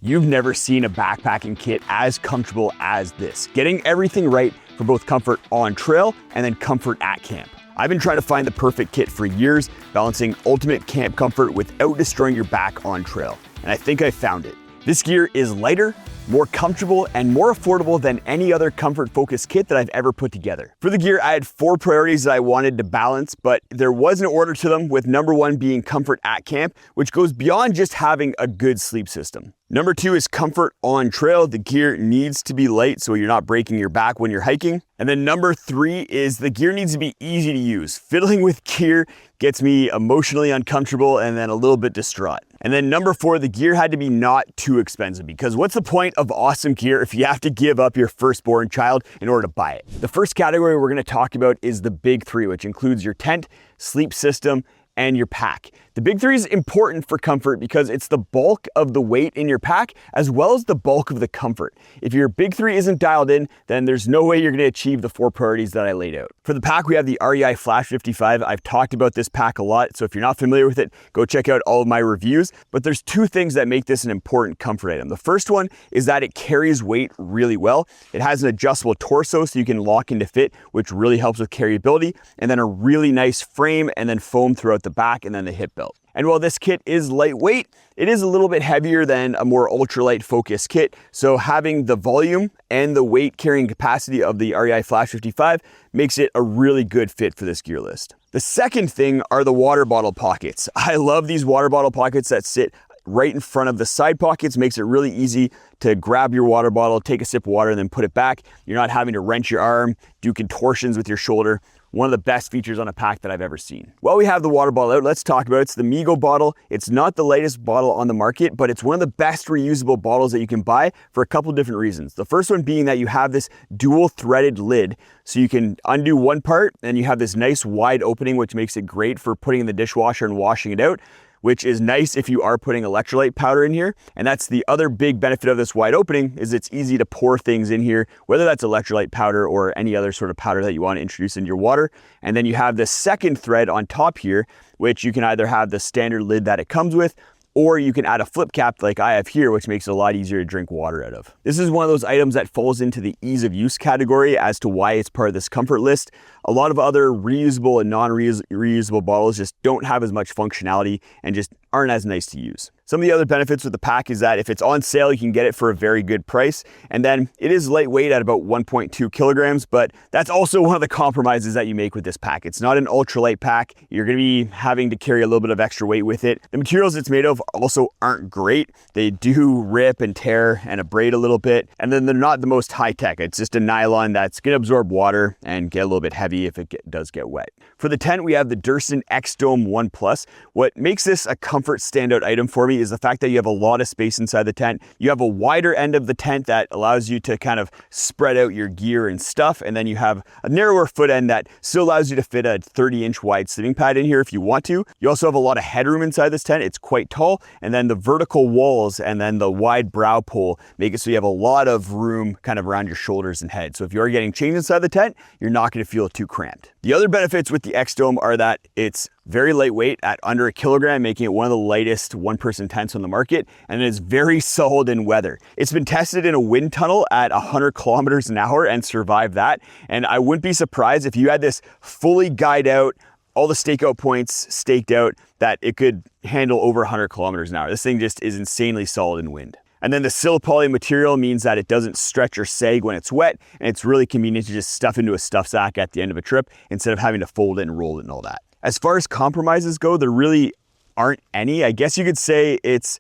You've never seen a backpacking kit as comfortable as this, getting everything right for both comfort on trail and then comfort at camp. I've been trying to find the perfect kit for years, balancing ultimate camp comfort without destroying your back on trail, and I think I found it. This gear is lighter, more comfortable, and more affordable than any other comfort-focused kit that I've ever put together. For the gear, I had 4 priorities that I wanted to balance, but there was an order to them, with number 1 being comfort at camp, which goes beyond just having a good sleep system. Number 2 is comfort on trail. The gear needs to be light so you're not breaking your back when you're hiking. And then number 3 is the gear needs to be easy to use. Fiddling with gear gets me emotionally uncomfortable and then a little bit distraught. And then number 4, the gear had to be not too expensive, because what's the point of awesome gear if you have to give up your firstborn child in order to buy it? The first category we're gonna talk about is the big 3, which includes your tent, sleep system, and your pack. The big 3 is important for comfort because it's the bulk of the weight in your pack as well as the bulk of the comfort. If your big 3 isn't dialed in, then there's no way you're gonna achieve the 4 priorities that I laid out. For the pack, we have the REI Flash 55. I've talked about this pack a lot, so if you're not familiar with it, go check out all of my reviews. But there's 2 things that make this an important comfort item. The first one is that it carries weight really well. It has an adjustable torso so you can lock into fit, which really helps with carryability, and then a really nice frame and then foam throughout the back and then the hip belt. And while this kit is lightweight, it is a little bit heavier than a more ultralight focused kit. So having the volume and the weight carrying capacity of the REI Flash 55 makes it a really good fit for this gear list. The second thing are the water bottle pockets. I love these water bottle pockets that sit right in front of the side pockets. Makes it really easy to grab your water bottle, take a sip of water, and then put it back. You're not having to wrench your arm, do contortions with your shoulder. One of the best features on a pack that I've ever seen. While we have the water bottle out, let's talk about it. It's the MIGO bottle. It's not the lightest bottle on the market, but it's one of the best reusable bottles that you can buy for a couple different reasons. The first one being that you have this dual threaded lid, so you can undo one part and you have this nice wide opening, which makes it great for putting in the dishwasher and washing it out, which is nice if you are putting electrolyte powder in here. And that's the other big benefit of this wide opening, is it's easy to pour things in here, whether that's electrolyte powder or any other sort of powder that you want to introduce into your water. And then you have the second thread on top here, which you can either have the standard lid that it comes with, or you can add a flip cap like I have here, which makes it a lot easier to drink water out of. This is one of those items that falls into the ease of use category as to why it's part of this comfort list. A lot of other reusable and non-reusable bottles just don't have as much functionality and just aren't as nice to use. Some of the other benefits with the pack is that if it's on sale, you can get it for a very good price. And then it is lightweight at about 1.2 kilograms, but that's also one of the compromises that you make with this pack. It's not an ultralight pack. You're gonna be having to carry a little bit of extra weight with it. The materials it's made of also aren't great. They do rip and tear and abrade a little bit. And then they're not the most high tech. It's just a nylon that's gonna absorb water and get a little bit heavy if it does get wet. For the tent, we have the Durson X-Dome 1 Plus. What makes this a comfort standout item for me is the fact that you have a lot of space inside the tent. You have a wider end of the tent that allows you to kind of spread out your gear and stuff. And then you have a narrower foot end that still allows you to fit a 30-inch wide sleeping pad in here if you want to. You also have a lot of headroom inside this tent. It's quite tall. And then the vertical walls and then the wide brow pole make it so you have a lot of room kind of around your shoulders and head. So if you are getting changed inside the tent, you're not going to feel too cramped. The other benefits with the X-Dome are that it's very lightweight at under 1 kilogram, making it one of the lightest one-person tents on the market, and it is very solid in weather. It's been tested in a wind tunnel at 100 kilometers an hour and survived that, and I wouldn't be surprised if you had this fully guyed out, all the stakeout points staked out, that it could handle over 100 kilometers an hour. This thing just is insanely solid in wind. And then the Silpoly material means that it doesn't stretch or sag when it's wet, and it's really convenient to just stuff into a stuff sack at the end of a trip instead of having to fold it and roll it and all that. As far as compromises go, there really aren't any. I guess you could say it's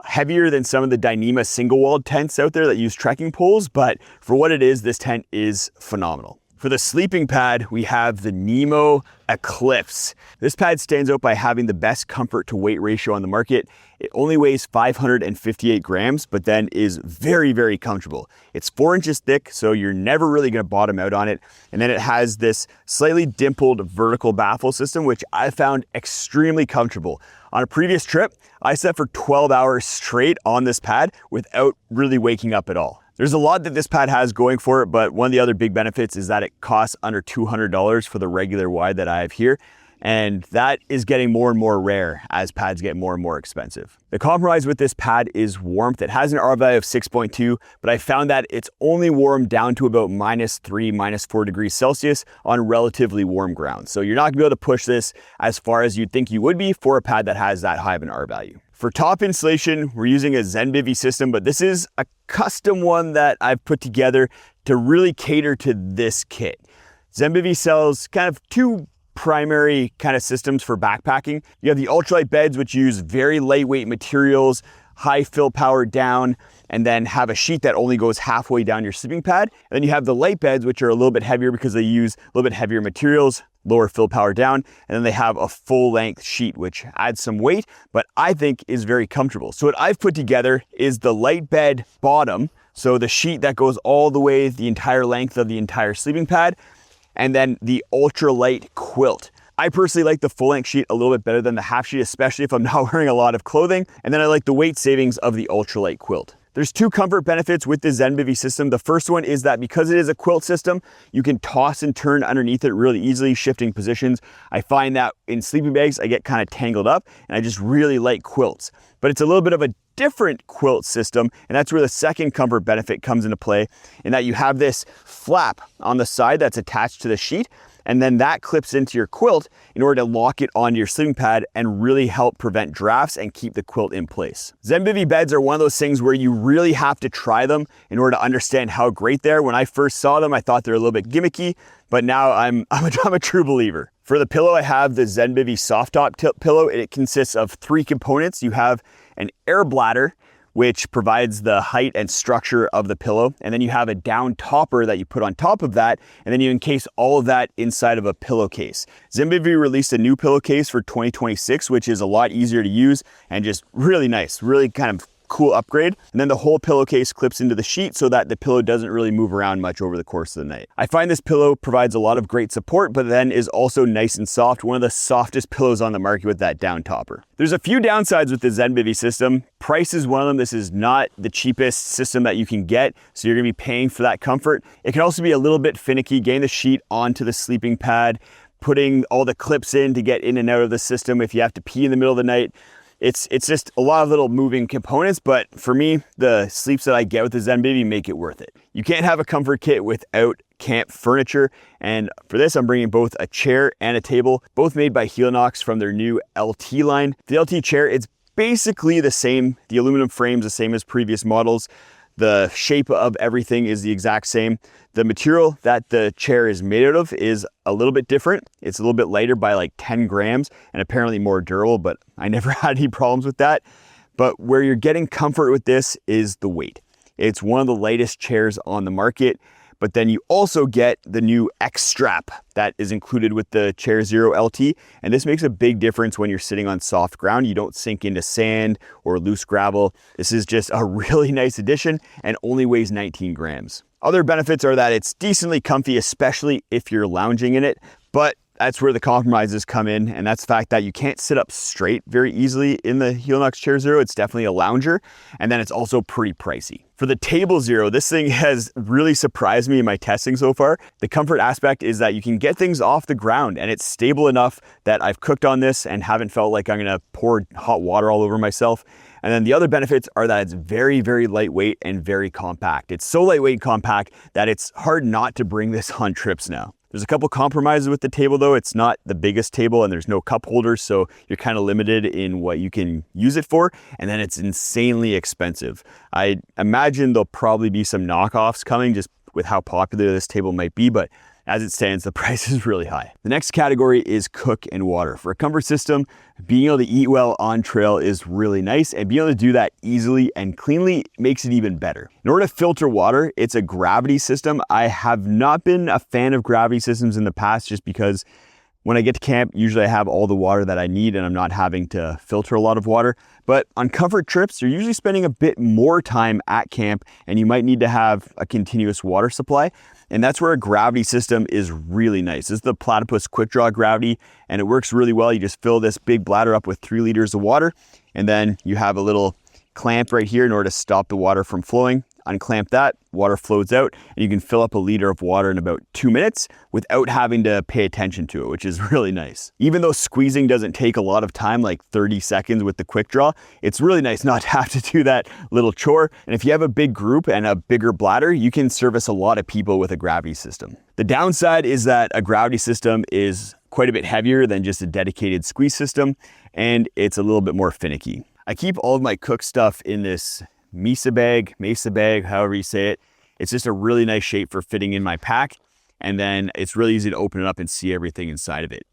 heavier than some of the Dyneema single-walled tents out there that use trekking poles, but for what it is, this tent is phenomenal. For the sleeping pad, we have the Nemo Eclipse. This pad stands out by having the best comfort to weight ratio on the market. It only weighs 558 grams, but then is very, very comfortable. It's 4 inches thick, so you're never really gonna bottom out on it. And then it has this slightly dimpled vertical baffle system, which I found extremely comfortable. On a previous trip, I sat for 12 hours straight on this pad without really waking up at all. There's a lot that this pad has going for it, but one of the other big benefits is that it costs under $200 for the regular wide that I have here. And that is getting more and more rare as pads get more and more expensive. The compromise with this pad is warmth. It has an R value of 6.2, but I found that it's only warm down to about -3, -4 degrees Celsius on relatively warm ground. So you're not gonna be able to push this as far as you'd think you would be for a pad that has that high of an R value. For top insulation, we're using a ZenBivy system, but this is a custom one that I've put together to really cater to this kit. ZenBivy sells kind of two primary kind of systems for backpacking. You have the ultralight beds, which use very lightweight materials, high fill power down, and then have a sheet that only goes halfway down your sleeping pad. And then you have the light beds, which are a little bit heavier because they use a little bit heavier materials, lower fill power down, and then they have a full length sheet, which adds some weight, but I think is very comfortable. So what I've put together is the light bed bottom, so the sheet that goes all the way the entire length of the entire sleeping pad, and then the ultralight quilt. I personally like the full length sheet a little bit better than the half sheet, especially if I'm not wearing a lot of clothing. And then I like the weight savings of the ultralight quilt. There's two comfort benefits with the ZenBivy system. The first one is that because it is a quilt system, you can toss and turn underneath it really easily, shifting positions. I find that in sleeping bags, I get kind of tangled up, and I just really like quilts. But it's a little bit of a different quilt system, and that's where the second comfort benefit comes into play, in that you have this flap on the side that's attached to the sheet, and then that clips into your quilt in order to lock it onto your sleeping pad and really help prevent drafts and keep the quilt in place. ZenBivy beds are one of those things where you really have to try them in order to understand how great they are. When I first saw them, I thought they're a little bit gimmicky, but now I'm a true believer. For the pillow, I have the ZenBivy soft top pillow. It consists of three components. You have an air bladder, which provides the height and structure of the pillow. And then you have a down topper that you put on top of that, and then you encase all of that inside of a pillowcase. ZenBivy released a new pillowcase for 2026, which is a lot easier to use and just really nice, really kind of cool upgrade. And then the whole pillowcase clips into the sheet so that the pillow doesn't really move around much over the course of the night. I find this pillow provides a lot of great support, but then is also nice and soft. One of the softest pillows on the market with that down topper. There's a few downsides with the ZenBivy system. Price is one of them. This is not the cheapest system that you can get, so you're gonna be paying for that comfort. It can also be a little bit finicky getting the sheet onto the sleeping pad, putting all the clips in to get in and out of the system if you have to pee in the middle of the night. It's just a lot of little moving components, but for me, the sleeps that I get with the ZenBivy make it worth it. You can't have a comfort kit without camp furniture, and for this, I'm bringing both a chair and a table, both made by Helinox from their new LT line. The LT chair, it's basically the same. The aluminum frame's the same as previous models. The shape of everything is the exact same. The material that the chair is made out of is a little bit different. It's a little bit lighter by like 10 grams and apparently more durable, but I never had any problems with that. But where you're getting comfort with this is the weight. It's one of the lightest chairs on the market, but then you also get the new X strap that is included with the Chair Zero LT. And this makes a big difference when you're sitting on soft ground. You don't sink into sand or loose gravel. This is just a really nice addition and only weighs 19 grams. Other benefits are that it's decently comfy, especially if you're lounging in it, but that's where the compromises come in, and that's the fact that you can't sit up straight very easily in the Helinox Chair Zero. It's definitely a lounger, and then it's also pretty pricey. For the Table Zero, this thing has really surprised me in my testing so far. The comfort aspect is that you can get things off the ground, and it's stable enough that I've cooked on this and haven't felt like I'm gonna pour hot water all over myself. And then the other benefits are that it's very, very lightweight and very compact. It's so lightweight and compact that it's hard not to bring this on trips now. There's a couple compromises with the table though. It's not the biggest table and there's no cup holders, so you're kind of limited in what you can use it for. And then it's insanely expensive. I imagine there'll probably be some knockoffs coming just with how popular this table might be, but as it stands, the price is really high. The next category is cook and water. For a comfort system, being able to eat well on trail is really nice, and being able to do that easily and cleanly makes it even better. In order to filter water, it's a gravity system. I have not been a fan of gravity systems in the past just because when I get to camp, usually I have all the water that I need and I'm not having to filter a lot of water. But on comfort trips, you're usually spending a bit more time at camp and you might need to have a continuous water supply. And that's where a gravity system is really nice. This is the Platypus Quick Draw Gravity, and it works really well. You just fill this big bladder up with 3 liters of water, and then you have a little clamp right here in order to stop the water from flowing. unclamp that, water flows out, and you can fill up a liter of water in about 2 minutes without having to pay attention to it, which is really nice. Even though squeezing doesn't take a lot of time, like 30 seconds with the quick draw, it's really nice not to have to do that little chore. And if you have a big group and a bigger bladder, you can service a lot of people with a gravity system. The downside is that a gravity system is quite a bit heavier than just a dedicated squeeze system, and it's a little bit more finicky. I keep all of my cook stuff in this Mesa bag, however you say it. It's just a really nice shape for fitting in my pack, and then it's really easy to open it up and see everything inside of it.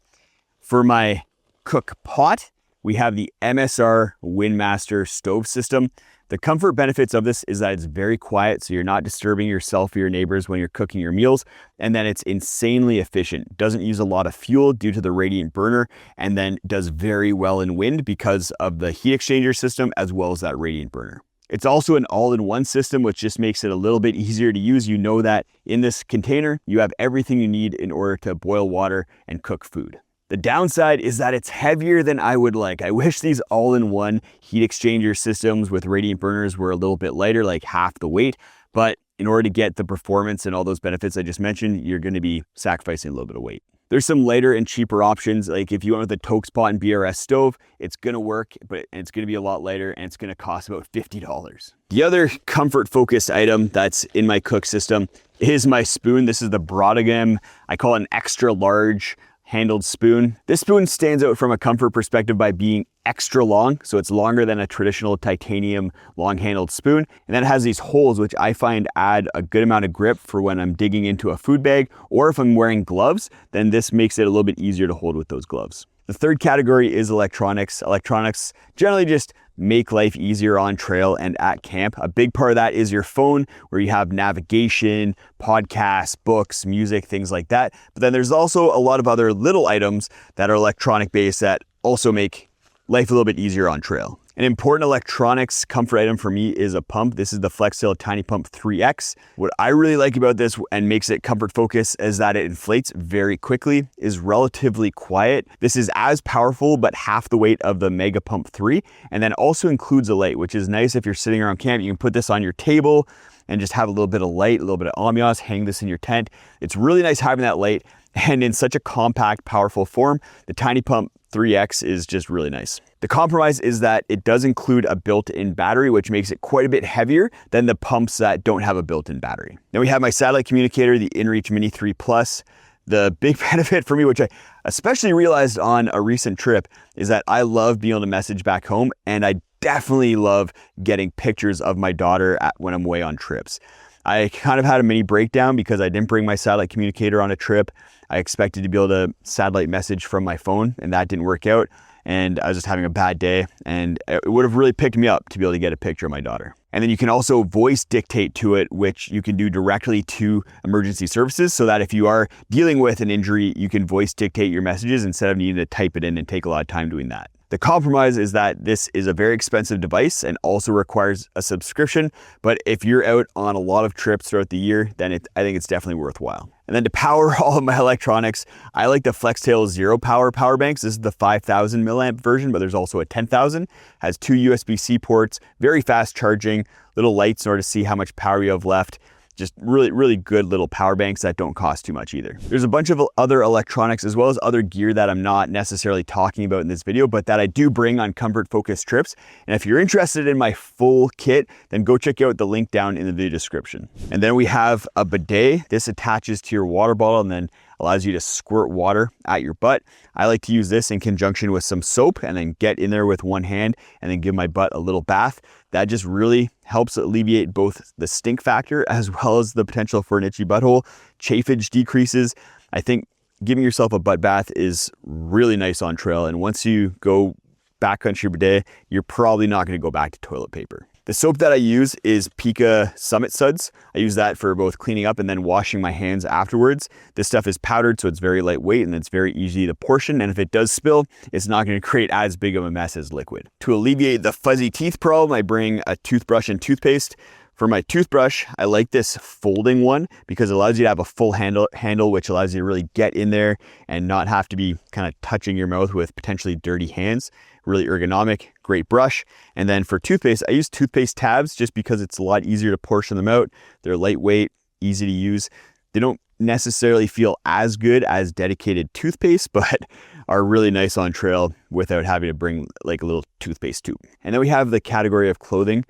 For my cook pot, we have the MSR Windmaster stove system. The comfort benefits of this is that it's very quiet, so you're not disturbing yourself or your neighbors when you're cooking your meals, and then it's insanely efficient. Doesn't use a lot of fuel due to the radiant burner, and then does very well in wind because of the heat exchanger system as well as that radiant burner. It's also an all-in-one system, which just makes it a little bit easier to use. You know that in this container, you have everything you need in order to boil water and cook food. The downside is that it's heavier than I would like. I wish these all-in-one heat exchanger systems with radiant burners were a little bit lighter, like half the weight. But in order to get the performance and all those benefits I just mentioned, you're going to be sacrificing a little bit of weight. There's some lighter and cheaper options. Like if you went with a Tokespot and BRS stove, it's going to work, but it's going to be a lot lighter and it's going to cost about $50. The other comfort-focused item that's in my cook system is my spoon. This is the Brodagam. I call it an extra large handled spoon. This spoon stands out from a comfort perspective by being extra long, so it's longer than a traditional titanium long-handled spoon, and then it has these holes which I find add a good amount of grip for when I'm digging into a food bag, or if I'm wearing gloves, then this makes it a little bit easier to hold with those gloves. The third category is electronics. Electronics generally just make life easier on trail and at camp. A big part of that is your phone, where you have navigation, podcasts, books, music, things like that. But then there's also a lot of other little items that are electronic based that also make life a little bit easier on trail. An important electronics comfort item for me is a pump. This is the FlexSail Tiny Pump 3X. What I really like about this and makes it comfort focused is that it inflates very quickly, is relatively quiet. This is as powerful, but half the weight of the Mega Pump 3, and then also includes a light, which is nice if you're sitting around camp. You can put this on your table and just have a little bit of light, a little bit of ambiance, hang this in your tent. It's really nice having that light, and in such a compact, powerful form, the Tiny Pump 3X is just really nice. The compromise is that it does include a built-in battery, which makes it quite a bit heavier than the pumps that don't have a built-in battery. Then we have my satellite communicator, the InReach Mini 3 Plus. The big benefit for me, which I especially realized on a recent trip, is that I love being able to message back home, and I definitely love getting pictures of my daughter when I'm away on trips. I kind of had a mini breakdown because I didn't bring my satellite communicator on a trip. I expected to be able to satellite message from my phone, and that didn't work out. And I was just having a bad day, and it would have really picked me up to be able to get a picture of my daughter. And then you can also voice dictate to it, which you can do directly to emergency services, so that if you are dealing with an injury, you can voice dictate your messages instead of needing to type it in and take a lot of time doing that. The compromise is that this is a very expensive device and also requires a subscription, but if you're out on a lot of trips throughout the year, then I think it's definitely worthwhile. And then to power all of my electronics, I like the FlexTail Zero power banks. This is the 5,000 milliamp version, but there's also a 10,000. Has 2 USB-C ports, very fast charging, little lights in order to see how much power you have left. Just really, really good little power banks that don't cost too much either. There's a bunch of other electronics as well as other gear that I'm not necessarily talking about in this video, but that I do bring on comfort-focused trips. And if you're interested in my full kit, then go check out the link down in the video description. And then we have a bidet. This attaches to your water bottle and then allows you to squirt water at your butt. I like to use this in conjunction with some soap and then get in there with one hand and then give my butt a little bath. That just really helps alleviate both the stink factor as well as the potential for an itchy butthole. Chafage decreases. I think giving yourself a butt bath is really nice on trail. And once you go backcountry bidet, you're probably not going to go back to toilet paper. The soap that I use is Pika Summit Suds. I use that for both cleaning up and then washing my hands afterwards. This stuff is powdered, so it's very lightweight and it's very easy to portion. And if it does spill, it's not going to create as big of a mess as liquid. To alleviate the fuzzy teeth problem, I bring a toothbrush and toothpaste For my toothbrush, I like this folding one because it allows you to have a full handle, which allows you to really get in there and not have to be kind of touching your mouth with potentially dirty hands. Really ergonomic, great brush. And then for toothpaste, I use toothpaste tabs just because it's a lot easier to portion them out. They're lightweight, easy to use. They don't necessarily feel as good as dedicated toothpaste, but are really nice on trail without having to bring like a little toothpaste tube. And then we have the category of clothing.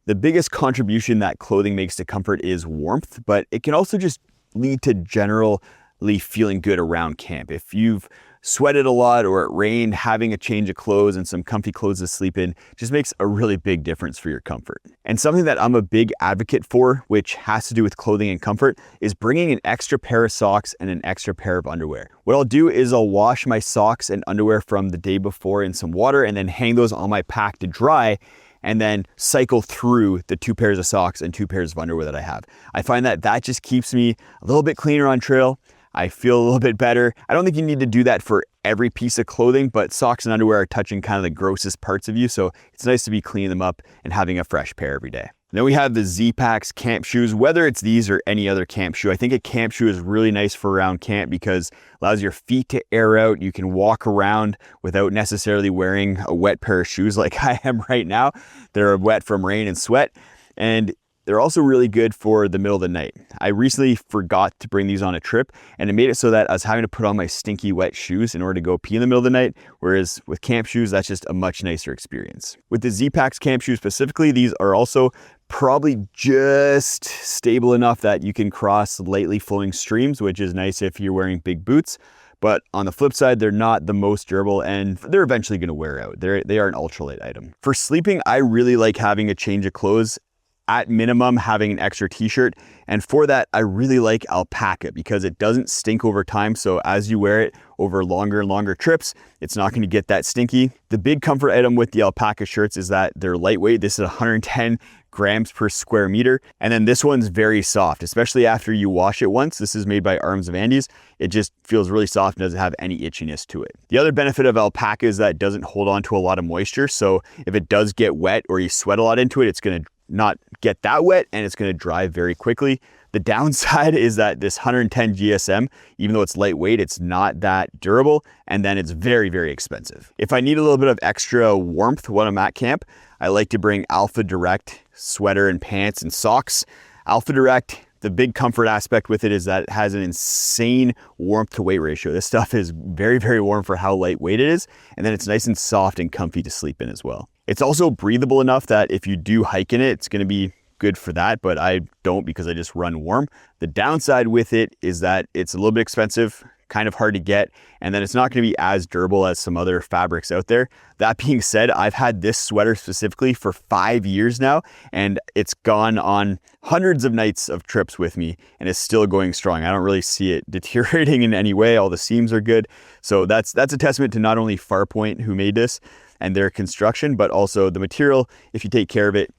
The biggest contribution that clothing makes to comfort is warmth, but it can also just lead to generally feeling good around camp. If you've sweated a lot or it rained, having a change of clothes and some comfy clothes to sleep in just makes a really big difference for your comfort. And something that I'm a big advocate for, which has to do with clothing and comfort, is bringing an extra pair of socks and an extra pair of underwear. What I'll do is I'll wash my socks and underwear from the day before in some water and then hang those on my pack to dry, and then cycle through the 2 pairs of socks and 2 pairs of underwear that I have. I find that that just keeps me a little bit cleaner on trail. I feel a little bit better. I don't think you need to do that for every piece of clothing, but socks and underwear are touching kind of the grossest parts of you, so it's nice to be cleaning them up and having a fresh pair every day. Then we have the Z-Packs camp shoes. Whether it's these or any other camp shoe, I think a camp shoe is really nice for around camp because it allows your feet to air out. You can walk around without necessarily wearing a wet pair of shoes like I am right now. They're wet from rain and sweat, and they're also really good for the middle of the night. I recently forgot to bring these on a trip, and it made it so that I was having to put on my stinky wet shoes in order to go pee in the middle of the night, whereas with camp shoes, that's just a much nicer experience. With the Z-Packs camp shoes specifically, these are also probably just stable enough that you can cross lightly flowing streams, which is nice if you're wearing big boots. But on the flip side, they're not the most durable and they're eventually going to wear out. They are an ultralight item. For sleeping, I really like having a change of clothes. At minimum, having an extra t-shirt. And for that, I really like alpaca because it doesn't stink over time. So as you wear it over longer and longer trips, it's not going to get that stinky. The big comfort item with the alpaca shirts is that they're lightweight. This is 110 grams per square meter. And then this one's very soft, especially after you wash it once. This is made by Arms of Andes. It just feels really soft and doesn't have any itchiness to it. The other benefit of alpaca is that it doesn't hold on to a lot of moisture. So if it does get wet or you sweat a lot into it, it's going to not get that wet and it's going to dry very quickly. The downside is that this 110 GSM, even though it's lightweight, it's not that durable, and then it's very, very expensive. If I need a little bit of extra warmth when I'm at camp, I like to bring Alpha Direct sweater and pants and socks. Alpha Direct, the big comfort aspect with it is that it has an insane warmth to weight ratio. This stuff is very, very warm for how lightweight it is, and then it's nice and soft and comfy to sleep in as well. It's also breathable enough that if you do hike in it, it's going to be good for that, but I don't because I just run warm. The downside with it is that it's a little bit expensive, kind of hard to get, and then it's not going to be as durable as some other fabrics out there. That being said, I've had this sweater specifically for 5 years now, and it's gone on hundreds of nights of trips with me and is still going strong. I don't really see it deteriorating in any way. All the seams are good. So that's a testament to not only Farpoint, who made this, and their construction, but also the material, if you take care of it,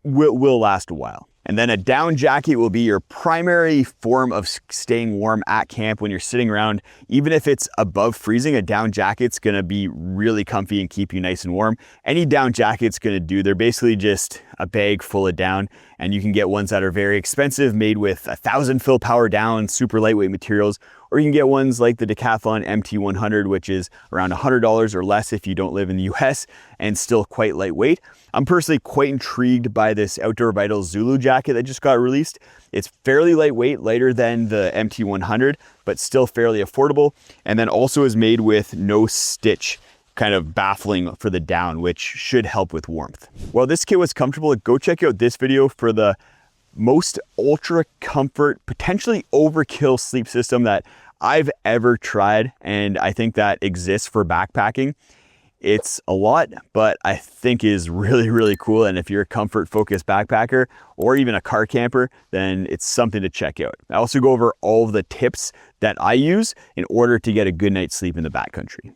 will last a while. And then a down jacket will be your primary form of staying warm at camp when you're sitting around. Even if it's above freezing, a down jacket's gonna be really comfy and keep you nice and warm. Any down jacket's gonna do. They're basically just a bag full of down, and you can get ones that are very expensive, made with 1,000 fill power down, super lightweight materials, or you can get ones like the Decathlon MT100, which is around $100 or less if you don't live in the US, and still quite lightweight. I'm personally quite intrigued by this Outdoor Vitals Zulu jacket that just got released. It's fairly lightweight, lighter than the MT100, but still fairly affordable, and then also is made with no stitch, kind of baffling for the down, which should help with warmth. While this kit was comfortable, go check out this video for the most ultra comfort, potentially overkill sleep system that I've ever tried, and I think that exists for backpacking. It's a lot, but I think is really, really cool. And if you're a comfort focused backpacker or even a car camper, then it's something to check out. I also go over all of the tips that I use in order to get a good night's sleep in the backcountry.